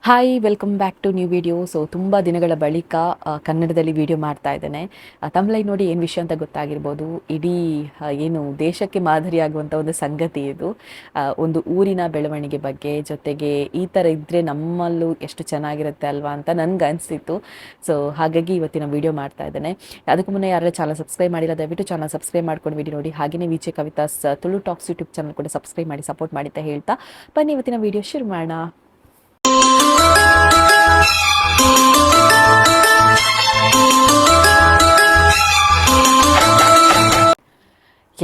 Hi welcome back to new video. So ತುಂಬ ದಿನಗಳ ಬಳಿಕ ಕನ್ನಡದಲ್ಲಿ ವಿಡಿಯೋ ಮಾಡ್ತಾ ಇದ್ದೇನೆ. ತಮಿಳಲ್ಲಿ ನೋಡಿ ಏನು ವಿಷಯ ಅಂತ ಗೊತ್ತಾಗಿರ್ಬೋದು. ಇಡೀ ಏನು ದೇಶಕ್ಕೆ ಮಾದರಿಯಾಗುವಂಥ ಒಂದು ಸಂಗತಿ ಇದು. ಒಂದು ಊರಿನ ಬೆಳವಣಿಗೆ ಬಗ್ಗೆ, ಜೊತೆಗೆ ಈ ಥರ ಇದ್ದರೆ ನಮ್ಮಲ್ಲೂ ಎಷ್ಟು ಚೆನ್ನಾಗಿರುತ್ತೆ ಅಲ್ವಾ ಅಂತ ನನಗೆ ಅನಿಸಿತ್ತು. ಸೊ ಹಾಗಾಗಿ ಇವತ್ತಿನ ವಿಡಿಯೋ ಮಾಡ್ತಾ ಇದ್ದೇನೆ. ಅದಕ್ಕೂ ಮುನ್ನೇ ಯಾರೆಲ್ಲ ಚಾನಲ್ ಸಬ್ಸ್ಕ್ರೈಬ್ ಮಾಡಿಲ್ಲ ದಯವಿಟ್ಟು ಚಾನಲ್ ಸಬ್ಸ್ಕ್ರೈಬ್ ಮಾಡ್ಕೊಂಡು ವಿಡಿಯೋ ನೋಡಿ. ಹಾಗೆಯೇ VJ Kavitha's Tulu tax YouTube channel ಕೂಡ ಸಬ್ಸ್ಕ್ರೈಬ್ ಮಾಡಿ ಸಪೋರ್ಟ್ ಮಾಡಿ ಅಂತ ಹೇಳ್ತಾ ಬನ್ನಿ ಇವತ್ತಿನ ವಿಡಿಯೋ ಶುರು ಮಾಡೋಣ.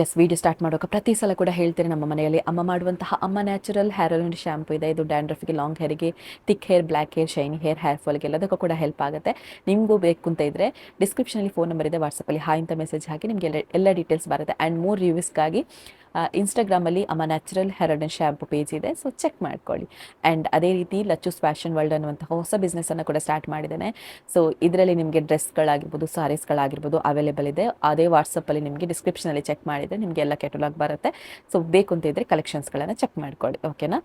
ಎಸ್, ವಿಡಿಯೋ ಸ್ಟಾರ್ಟ್ ಮಾಡೋಕೆ ಪ್ರತಿ ಸಲ ಕೂಡ ಹೇಳ್ತೇನೆ, ನಮ್ಮ ಮನೆಯಲ್ಲಿ ಅಮ್ಮ ಮಾಡುವಂತಹ ಅಮ್ಮ ನ್ಯಾಚುರಲ್ ಹೇರ್ ಆಯಿಲ್ ಶ್ಯಾಂಪು ಇದೆ. ಇದು ಡ್ಯಾಂಡ್ರಫ್ಗೆ, ಲಾಂಗ್ ಹೇರಿಗೆ, thick hair, black hair, shiny hair, hair ಫಾಲ್ಗೆ ಎಲ್ಲದಕ್ಕೂ ಕೂಡ ಹೆಲ್ಪ್ ಆಗುತ್ತೆ. ನಿಮಗೂ ಬೇಕು ಅಂತ ಇದ್ದರೆ ಡಿಸ್ಕ್ರಿಪ್ಷನಲ್ಲಿ ಫೋನ್ ನಂಬರ್ ಇದೆ, ವಾಟ್ಸಪ್ಪಲ್ಲಿ ಹಾಯ್ ಅಂತ ಮೆಸೇಜ್ ಹಾಕಿ ನಿಮಗೆ ಎಲ್ಲ ಡೀಟೇಲ್ಸ್ ಬರುತ್ತೆ. ಆ್ಯಂಡ್ ಮೋರ್ ರಿವ್ಯೂಸ್ಗಾಗಿ ಇನ್ಸ್ಟಾಗ್ರಾಮಲ್ಲಿ ಅಮ್ಮ natural hair oil shampoo page ಇದೆ, ಸೊ ಚೆಕ್ ಮಾಡ್ಕೊಳ್ಳಿ. ಆ್ಯಂಡ್ ಅದೇ ರೀತಿ ಲಚ್ಚೂಸ್ ಫ್ಯಾಷನ್ ವರ್ಲ್ಡ್ ಅನ್ನುವಂತಹ ಹೊಸ ಬಿಸ್ನೆಸ್ಸನ್ನು ಕೂಡ ಸ್ಟಾರ್ಟ್ ಮಾಡಿದ್ದೇನೆ. ಸೊ ಇದರಲ್ಲಿ ನಿಮಗೆ ಡ್ರೆಸ್ಗಳಾಗಿರ್ಬೋದು, ಸಾರೀಸ್ಗಳಾಗಿರ್ಬೋದು ಅವೈಲೇಬಲ್ ಇದೆ. ಅದೇ ವಾಟ್ಸಪ್ಪಲ್ಲಿ ನಿಮಗೆ ಡಿಸ್ಕ್ರಿಪ್ಷನಲ್ಲಿ ಚೆಕ್ ಮಾಡಿದರೆ ನಿಮಗೆ ಎಲ್ಲ ಕೆಟಲಾಗ್ ಬರುತ್ತೆ. ಸೊ ಬೇಕು ಅಂತ ಇದ್ದರೆ ಕಲೆಕ್ಷನ್ಸ್ಗಳನ್ನು ಚೆಕ್ ಮಾಡ್ಕೊಳ್ಳಿ, ಓಕೆನಾ.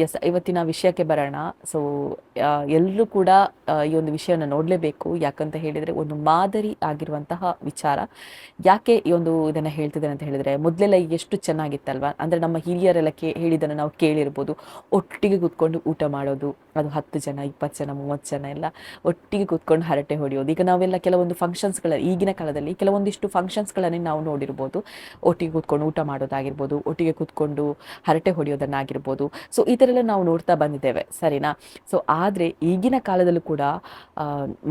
ಎಸ್, ಇವತ್ತಿನ ವಿಷಯಕ್ಕೆ ಬರೋಣ. ಸೊ ಎಲ್ಲರೂ ಕೂಡ ಈ ಒಂದು ವಿಷಯವನ್ನು ನೋಡಲೇಬೇಕು. ಯಾಕಂತ ಹೇಳಿದರೆ ಒಂದು ಮಾದರಿ ಆಗಿರುವಂತಹ ವಿಚಾರ. ಯಾಕೆ ಈ ಒಂದು ಇದನ್ನು ಹೇಳ್ತಿದ್ದೇನೆ ಅಂತ ಹೇಳಿದರೆ, ಮೊದಲೆಲ್ಲ ಎಷ್ಟು ಚೆನ್ನಾಗಿತ್ತಲ್ವ. ಅಂದರೆ ನಮ್ಮ ಹಿರಿಯರೆಲ್ಲ ಹೇಳಿದ್ದನ್ನು ನಾವು ಕೇಳಿರ್ಬೋದು. ಒಟ್ಟಿಗೆ ಕೂತ್ಕೊಂಡು ಊಟ ಮಾಡೋದು, ಅದು 10 ಜನ 20 ಜನ 30 ಜನ ಎಲ್ಲ ಒಟ್ಟಿಗೆ ಕೂತ್ಕೊಂಡು ಹರಟೆ ಹೊಡೆಯೋದು. ಈಗ ನಾವೆಲ್ಲ ಕೆಲವೊಂದು ಫಂಕ್ಷನ್ಸ್ಗಳ ಈಗಿನ ಕಾಲದಲ್ಲಿ ಕೆಲವೊಂದಿಷ್ಟು ಫಂಕ್ಷನ್ಸ್ಗಳನ್ನೇ ನಾವು ನೋಡಿರ್ಬೋದು. ಒಟ್ಟಿಗೆ ಕೂತ್ಕೊಂಡು ಊಟ ಮಾಡೋದಾಗಿರ್ಬೋದು, ಒಟ್ಟಿಗೆ ಕೂತ್ಕೊಂಡು ಹರಟೆ ಹೊಡೆಯೋದನ್ನಾಗಿರ್ಬೋದು. ಸೊ ಈ ಥರ ಎಲ್ಲ ನಾವು ನೋಡ್ತಾ ಬಂದಿದ್ದೇವೆ, ಸರಿನಾ. ಸೊ ಆದರೆ ಈಗಿನ ಕಾಲದಲ್ಲೂ ಕೂಡ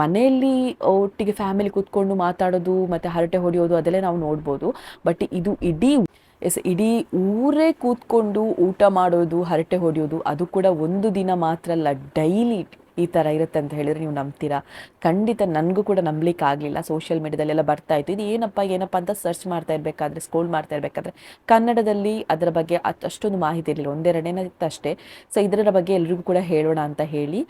ಮನೆಯಲ್ಲಿ ಒಟ್ಟಿಗೆ ಫ್ಯಾಮಿಲಿ ಕೂತ್ಕೊಂಡು ಮಾತಾಡೋದು ಮತ್ತು ಹರಟೆ ಹೊಡೆಯೋದು ಅದೆಲ್ಲ ನಾವು ನೋಡ್ಬೋದು. ಬಟ್ ಇದು ಇಡೀ ಊರೇ ಕೂತ್ಕೊಂಡು ಊಟ ಮಾಡೋದು, ಹರಟೆ ಹೊಡೆಯೋದು, ಅದು ಕೂಡ ಒಂದು ದಿನ ಮಾತ್ರ ಅಲ್ಲ, ಡೈಲಿ ಈ ಥರ ಇರುತ್ತೆ ಅಂತ ಹೇಳಿದರೆ ನೀವು ನಂಬ್ತೀರಾ? ಖಂಡಿತ ನನಗೂ ಕೂಡ ನಂಬಲಿಕ್ಕೆ ಆಗಲಿಲ್ಲ. ಸೋಷಿಯಲ್ ಮೀಡಿಯಾದಲ್ಲೆಲ್ಲ ಬರ್ತಾ ಇತ್ತು, ಇದು ಏನಪ್ಪ ಅಂತ ಸರ್ಚ್ ಮಾಡ್ತಾ ಇರಬೇಕಾದ್ರೆ, ಸ್ಕ್ರೋಲ್ ಮಾಡ್ತಾ ಇರಬೇಕಾದ್ರೆ ಕನ್ನಡದಲ್ಲಿ ಅದರ ಬಗ್ಗೆ ಅಷ್ಟೊಂದು ಮಾಹಿತಿ ಇರಲಿಲ್ಲ, ಒಂದೆರಡೇನ ಇತ್ತು ಅಷ್ಟೇ. ಸೊ ಇದರ ಬಗ್ಗೆ ಎಲ್ರಿಗೂ ಕೂಡ ಹೇಳೋಣ ಅಂತ ಹೇಳಿ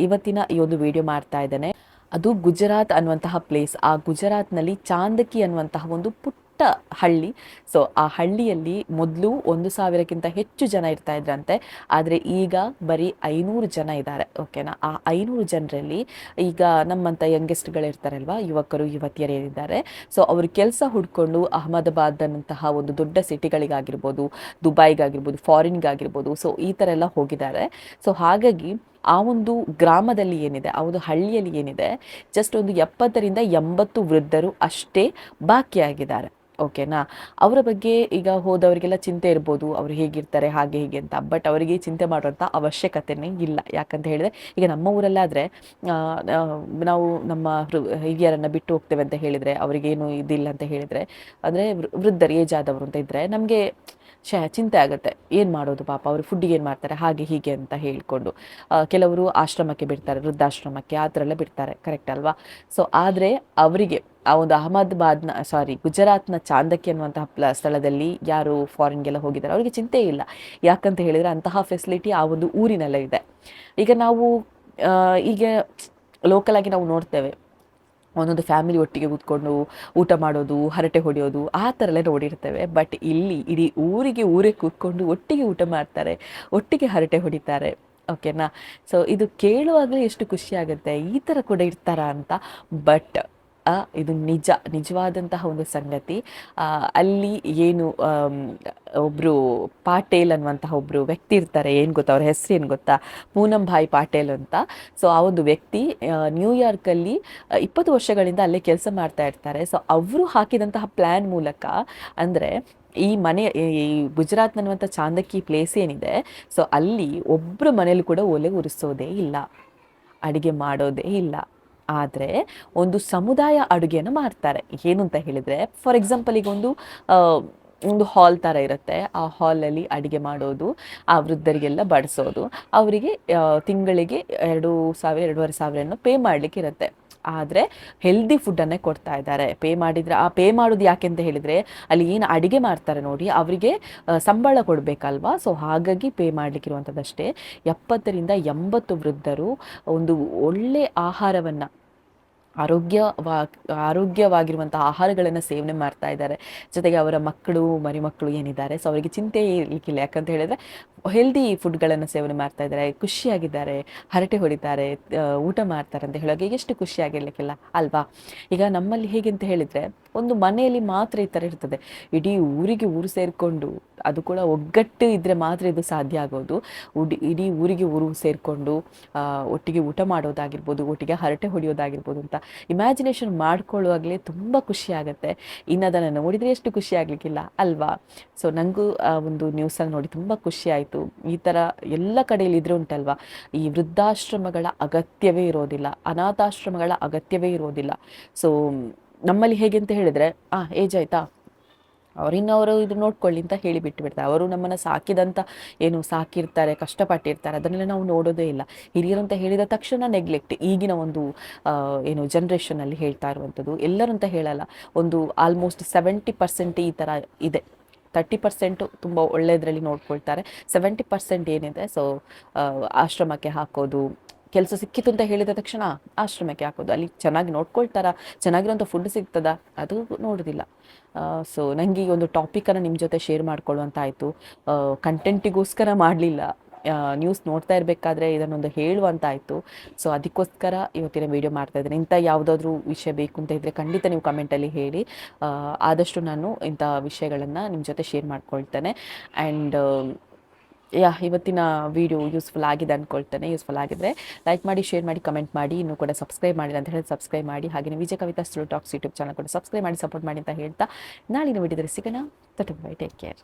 ಇವತ್ತಿನ ಈ ಒಂದು ವಿಡಿಯೋ ಮಾಡ್ತಾ ಇದ್ದೇನೆ. ಅದು ಗುಜರಾತ್ ಅನ್ನುವಂತಹ ಪ್ಲೇಸ್. ಆ ಗುಜರಾತ್ನಲ್ಲಿ ಚಾಂದಕಿ ಅನ್ನುವಂತಹ ಒಂದು ಪುಟ್ಟ ಹಳ್ಳಿ. ಸೊ ಆ ಹಳ್ಳಿಯಲ್ಲಿ ಮೊದಲು 1,000ಕ್ಕಿಂತ ಹೆಚ್ಚು ಜನ ಇರ್ತಾ ಇದ್ರಂತೆ. ಆದರೆ ಈಗ ಬರೀ 500 ಜನ ಇದ್ದಾರೆ, ಓಕೆನಾ. ಆ 500 ಜನರಲ್ಲಿ ಈಗ ನಮ್ಮಂಥ ಯಂಗೆಸ್ಟ್ಗಳಿರ್ತಾರಲ್ವ, ಯುವಕರು ಯುವತಿಯರು ಏನಿದ್ದಾರೆ, ಸೊ ಅವರು ಕೆಲಸ ಹುಡ್ಕೊಂಡು ಅಹಮದಾಬಾದ್ ಅನ್ನಂತಹ ಒಂದು ದೊಡ್ಡ ಸಿಟಿಗಳಿಗಾಗಿರ್ಬೋದು, ದುಬೈಗಾಗಿರ್ಬೋದು, ಫಾರಿನ್ಗಾಗಿರ್ಬೋದು, ಸೊ ಈ ಥರ ಎಲ್ಲ ಹೋಗಿದ್ದಾರೆ. ಸೊ ಹಾಗಾಗಿ ಆ ಒಂದು ಗ್ರಾಮದಲ್ಲಿ ಏನಿದೆ, ಆ ಒಂದು ಹಳ್ಳಿಯಲ್ಲಿ ಏನಿದೆ, ಜಸ್ಟ್ ಒಂದು 70ರಿಂದ 80 ವೃದ್ಧರು ಅಷ್ಟೇ ಬಾಕಿಯಾಗಿದ್ದಾರೆ, ಓಕೆನಾ. ಅವರ ಬಗ್ಗೆ ಈಗ ಹೋದವರಿಗೆಲ್ಲ ಚಿಂತೆ ಇರ್ಬೋದು, ಅವರು ಹೇಗಿರ್ತಾರೆ ಹಾಗೆ ಹೀಗೆ ಅಂತ. ಬಟ್ ಅವರಿಗೆ ಚಿಂತೆ ಮಾಡುವಂಥ ಅವಶ್ಯಕತೆಯೇ ಇಲ್ಲ. ಯಾಕಂತ ಹೇಳಿದರೆ ಈಗ ನಮ್ಮ ಊರಲ್ಲಾದರೆ ನಾವು ನಮ್ಮ ಹಿರಿಯರನ್ನು ಬಿಟ್ಟು ಹೋಗ್ತೇವೆ ಅಂತ ಹೇಳಿದರೆ, ಅವರಿಗೇನು ಇದಿಲ್ಲ ಅಂತ ಹೇಳಿದರೆ, ಅಂದರೆ ವೃದ್ಧರು ಏಜ್ ಆದವರು ಅಂತ ಇದ್ದರೆ ನಮಗೆ ಚಿಂತೆ ಆಗುತ್ತೆ, ಏನು ಮಾಡೋದು ಪಾಪ, ಅವರು ಫುಡ್ಡಿಗೆ ಏನು ಮಾಡ್ತಾರೆ ಹಾಗೆ ಹೀಗೆ ಅಂತ ಹೇಳಿಕೊಂಡು. ಕೆಲವರು ಆಶ್ರಮಕ್ಕೆ ಬಿಡ್ತಾರೆ, ವೃದ್ಧಾಶ್ರಮಕ್ಕೆ ಆ ಥರ ಎಲ್ಲ ಬಿಡ್ತಾರೆ, ಕರೆಕ್ಟ್ ಅಲ್ವಾ. ಸೊ ಆದರೆ ಅವರಿಗೆ ಆ ಒಂದು ಗುಜರಾತ್ನ ಚಾಂದಕಿ ಅನ್ನುವಂತಹ ಸ್ಥಳದಲ್ಲಿ ಯಾರು ಫಾರಿನ್ಗೆಲ್ಲ ಹೋಗಿದ್ದಾರೆ ಅವರಿಗೆ ಚಿಂತೆ ಇಲ್ಲ. ಯಾಕಂತ ಹೇಳಿದರೆ ಅಂತಹ ಫೆಸಿಲಿಟಿ ಆ ಒಂದು ಊರಿನಲ್ಲೇ ಇದೆ. ಈಗ ನಾವು ಈಗ ಲೋಕಲ್ ಆಗಿ ನಾವು ನೋಡ್ತೇವೆ, ಒಂದೊಂದು ಫ್ಯಾಮಿಲಿ ಒಟ್ಟಿಗೆ ಕೂತ್ಕೊಂಡು ಊಟ ಮಾಡೋದು, ಹರಟೆ ಹೊಡೆಯೋದು, ಆ ಥರ ಎಲ್ಲ ನೋಡಿರ್ತೇವೆ. ಬಟ್ ಇಲ್ಲಿ ಇಡೀ ಊರೇ ಕೂತ್ಕೊಂಡು ಒಟ್ಟಿಗೆ ಊಟ ಮಾಡ್ತಾರೆ, ಒಟ್ಟಿಗೆ ಹರಟೆ ಹೊಡಿತಾರೆ, ಓಕೆನಾ. ಸೊ ಇದು ಕೇಳುವಾಗಲೇ ಎಷ್ಟು ಖುಷಿ ಆಗುತ್ತೆ, ಈ ಥರ ಕೂಡ ಇರ್ತಾರಾ ಅಂತ. ಬಟ್ ಇದು ನಿಜವಾದಂತಹ ಒಂದು ಸಂಗತಿ. ಅಲ್ಲಿ ಏನು ಒಬ್ಬರು ಪಾಟೇಲ್ ಅನ್ನುವಂತಹ ಒಬ್ಬರು ವ್ಯಕ್ತಿ ಇರ್ತಾರೆ, ಏನು ಗೊತ್ತಾ ಅವ್ರ ಹೆಸರು ಏನು ಗೊತ್ತಾ, ಪೂನಂ ಭಾಯ್ ಪಾಟೇಲ್ ಅಂತ. ಸೊ ಆ ಒಂದು ವ್ಯಕ್ತಿ ನ್ಯೂಯಾರ್ಕಲ್ಲಿ 20 ವರ್ಷಗಳಿಂದ ಅಲ್ಲೇ ಕೆಲಸ ಮಾಡ್ತಾ ಇರ್ತಾರೆ. ಸೊ ಅವರು ಹಾಕಿದಂತಹ ಪ್ಲ್ಯಾನ್ ಮೂಲಕ, ಅಂದರೆ ಈ ಗುಜರಾತ್ ಅನ್ನುವಂಥ ಚಾಂದಕಿ ಪ್ಲೇಸ್ ಏನಿದೆ, ಸೊ ಅಲ್ಲಿ ಒಬ್ಬರ ಮನೇಲಿ ಕೂಡ ಒಲೆ ಉರಿಸೋದೇ ಇಲ್ಲ, ಅಡುಗೆ ಮಾಡೋದೇ ಇಲ್ಲ. ಆದರೆ ಒಂದು ಸಮುದಾಯ ಅಡುಗೆಯನ್ನು ಮಾಡ್ತಾರೆ. ಏನು ಅಂತ ಹೇಳಿದರೆ, ಫಾರ್ ಎಕ್ಸಾಂಪಲ್ ಈಗ ಒಂದು ಹಾಲ್ ಥರ ಇರುತ್ತೆ, ಆ ಹಾಲಲ್ಲಿ ಅಡುಗೆ ಮಾಡೋದು, ಆ ವೃದ್ಧರಿಗೆಲ್ಲ ಬಡಿಸೋದು, ಅವರಿಗೆ ತಿಂಗಳಿಗೆ 2,000-2,500 ಪೇ ಮಾಡಲಿಕ್ಕೆ ಇರುತ್ತೆ. ಆದರೆ ಹೆಲ್ದಿ ಫುಡ್ಡನ್ನೇ ಕೊಡ್ತಾ ಇದ್ದಾರೆ. ಪೇ ಮಾಡೋದು ಯಾಕೆ ಅಂತ ಹೇಳಿದರೆ, ಅಲ್ಲಿ ಏನು ಅಡುಗೆ ಮಾಡ್ತಾರೆ ನೋಡಿ, ಅವರಿಗೆ ಸಂಬಳ ಕೊಡಬೇಕಲ್ವಾ. ಸೊ ಹಾಗಾಗಿ ಪೇ ಮಾಡಲಿಕ್ಕಿರುವಂಥದ್ದಷ್ಟೇ. 70ರಿಂದ 80 ವೃದ್ಧರು ಒಂದು ಒಳ್ಳೆ ಆಹಾರವನ್ನು, ಆರೋಗ್ಯವಾ ಆರೋಗ್ಯವಾಗಿರುವಂಥ ಆಹಾರಗಳನ್ನು ಸೇವನೆ ಮಾಡ್ತಾ ಇದ್ದಾರೆ. ಜೊತೆಗೆ ಅವರ ಮಕ್ಕಳು, ಮರಿಮಕ್ಕಳು ಏನಿದ್ದಾರೆ, ಸೊ ಅವರಿಗೆ ಚಿಂತೆ ಇರಲಿಕ್ಕಿಲ್ಲ. ಯಾಕಂತ ಹೇಳಿದ್ರೆ ಹೆಲ್ದಿ ಫುಡ್ಗಳನ್ನು ಸೇವನೆ ಮಾಡ್ತಾ ಇದ್ದಾರೆ, ಖುಷಿಯಾಗಿದ್ದಾರೆ, ಹರಟೆ ಹೊಡಿತಾರೆ, ಊಟ ಮಾಡ್ತಾರೆ ಅಂತ ಹೇಳುವಾಗ ಎಷ್ಟು ಖುಷಿಯಾಗಿರ್ಲಿಕ್ಕಿಲ್ಲ ಅಲ್ವಾ? ಈಗ ನಮ್ಮಲ್ಲಿ ಹೇಗೆ ಅಂತ ಹೇಳಿದರೆ, ಒಂದು ಮನೆಯಲ್ಲಿ ಮಾತ್ರ ಈ ಥರ ಇರ್ತದೆ. ಇಡೀ ಊರಿಗೆ ಊರು ಸೇರಿಕೊಂಡು, ಅದು ಕೂಡ ಒಗ್ಗಟ್ಟು ಇದ್ದರೆ ಮಾತ್ರ ಇದು ಸಾಧ್ಯ ಆಗೋದು. ಇಡೀ ಊರಿಗೆ ಊರು ಸೇರಿಕೊಂಡು ಒಟ್ಟಿಗೆ ಊಟ ಮಾಡೋದಾಗಿರ್ಬೋದು, ಒಟ್ಟಿಗೆ ಹರಟೆ ಹೊಡೆಯೋದಾಗಿರ್ಬೋದು ಅಂತ ಇಮ್ಯಾಜಿನೇಷನ್ ಮಾಡ್ಕೊಳ್ಳುವಾಗಲೇ ತುಂಬ ಖುಷಿ ಆಗುತ್ತೆ. ಇನ್ನು ಅದನ್ನು ನೋಡಿದರೆ ಎಷ್ಟು ಖುಷಿ ಆಗಲಿಕ್ಕಿಲ್ಲ ಅಲ್ವಾ? ಸೊ ನನಗೂ ಒಂದು ನ್ಯೂಸಲ್ಲಿ ನೋಡಿ ತುಂಬ ಖುಷಿ ಆಯಿತು. ಈ ಥರ ಎಲ್ಲ ಕಡೆಯಲ್ಲಿ ಇದ್ರೆ ಉಂಟಲ್ವಾ, ಈ ವೃದ್ಧಾಶ್ರಮಗಳ ಅಗತ್ಯವೇ ಇರೋದಿಲ್ಲ, ಅನಾಥಾಶ್ರಮಗಳ ಅಗತ್ಯವೇ ಇರೋದಿಲ್ಲ. ಸೊ ನಮ್ಮಲ್ಲಿ ಹೇಗೆ ಅಂತ ಹೇಳಿದರೆ, ಏಜ್ ಆಯಿತಾ, ಅವರಿನ್ನವರು ಇದು ನೋಡ್ಕೊಳ್ಳಿ ಅಂತ ಹೇಳಿ ಬಿಟ್ಬಿಡ್ತಾರೆ. ಅವರು ನಮ್ಮನ್ನು ಸಾಕಿದಂಥ ಏನು ಸಾಕಿರ್ತಾರೆ, ಕಷ್ಟಪಟ್ಟಿರ್ತಾರೆ, ಅದನ್ನೆಲ್ಲ ನಾವು ನೋಡೋದೇ ಇಲ್ಲ. ಹಿರಿಯರು ಅಂತ ಹೇಳಿದ ತಕ್ಷಣ ನೆಗ್ಲೆಕ್ಟ್. ಈಗಿನ ಒಂದು ಏನು ಜನ್ರೇಷನಲ್ಲಿ ಹೇಳ್ತಾ ಇರುವಂಥದ್ದು, ಎಲ್ಲರೂ ಅಂತ ಹೇಳಲ್ಲ, ಒಂದು ಆಲ್ಮೋಸ್ಟ್ 70% ಈ ಥರ ಇದೆ. 30% ತುಂಬ ಒಳ್ಳೆಯದರಲ್ಲಿ ನೋಡ್ಕೊಳ್ತಾರೆ, 70% ಏನಿದೆ ಸೊ ಆಶ್ರಮಕ್ಕೆ ಹಾಕೋದು. ಕೆಲಸ ಸಿಕ್ಕಿತು ಅಂತ ಹೇಳಿದ ತಕ್ಷಣ ಆಶ್ರಮಕ್ಕೆ ಹಾಕೋದು. ಅಲ್ಲಿ ಚೆನ್ನಾಗಿ ನೋಡ್ಕೊಳ್ತಾರ, ಚೆನ್ನಾಗಿರೋಂಥ ಫುಡ್ ಸಿಗ್ತದ, ಅದು ನೋಡೋದಿಲ್ಲ. ಸೊ ನನಗೆ ಈ ಒಂದು ಟಾಪಿಕನ್ನು ನಿಮ್ಮ ಜೊತೆ ಶೇರ್ ಮಾಡ್ಕೊಳ್ಳುವಂತ ಆಯಿತು. ಕಂಟೆಂಟಿಗೋಸ್ಕರ ಮಾಡಲಿಲ್ಲ, ನ್ಯೂಸ್ ನೋಡ್ತಾ ಇರಬೇಕಾದ್ರೆ ಇದನ್ನೊಂದು ಹೇಳುವಂತಾಯಿತು. ಸೊ ಅದಕ್ಕೋಸ್ಕರ ಇವತ್ತಿನ ವೀಡಿಯೋ ಮಾಡ್ತಾ ಇದ್ದೀನಿ. ಇಂಥ ಯಾವುದಾದ್ರೂ ವಿಷಯ ಬೇಕು ಅಂತ ಇದ್ದರೆ ಖಂಡಿತ ನೀವು ಕಮೆಂಟಲ್ಲಿ ಹೇಳಿ. ಆದಷ್ಟು ನಾನು ಇಂಥ ವಿಷಯಗಳನ್ನು ನಿಮ್ಮ ಜೊತೆ ಶೇರ್ ಮಾಡ್ಕೊಳ್ತೇನೆ. ಆ್ಯಂಡ್ ಇವತ್ತಿನ ವಿಡಿಯೋ ಯೂಸ್ಫುಲ್ ಆಗಿದೆ ಅಂದ್ಕೊಳ್ತೇನೆ. ಯೂಸ್ಫುಲ್ ಆಗಿದ್ರೆ ಲೈಕ್ ಮಾಡಿ, ಶೇರ್ ಮಾಡಿ, ಕಮೆಂಟ್ ಮಾಡಿ. ಇನ್ನೂ ಕೂಡ ಸಬ್ಸ್ಕ್ರೈಬ್ ಮಾಡಿಲ್ಲ ಅಂತ ಹೇಳಿ ಸಬ್ಸ್ಕ್ರೈಬ್ ಮಾಡಿ. ಹಾಗೆ Vijaya Kavita studio talks YouTube channel ಕೂಡ ಸಬ್ಸ್ಕ್ರೈಬ್ ಮಾಡಿ, ಸಪೋರ್ಟ್ ಮಾಡಿ ಅಂತ ಹೇಳ್ತಾ ನಾಳಿನ ವಿಡಿಯೋದಲ್ಲಿ ಸಿಗೋಣ. Bye, take care.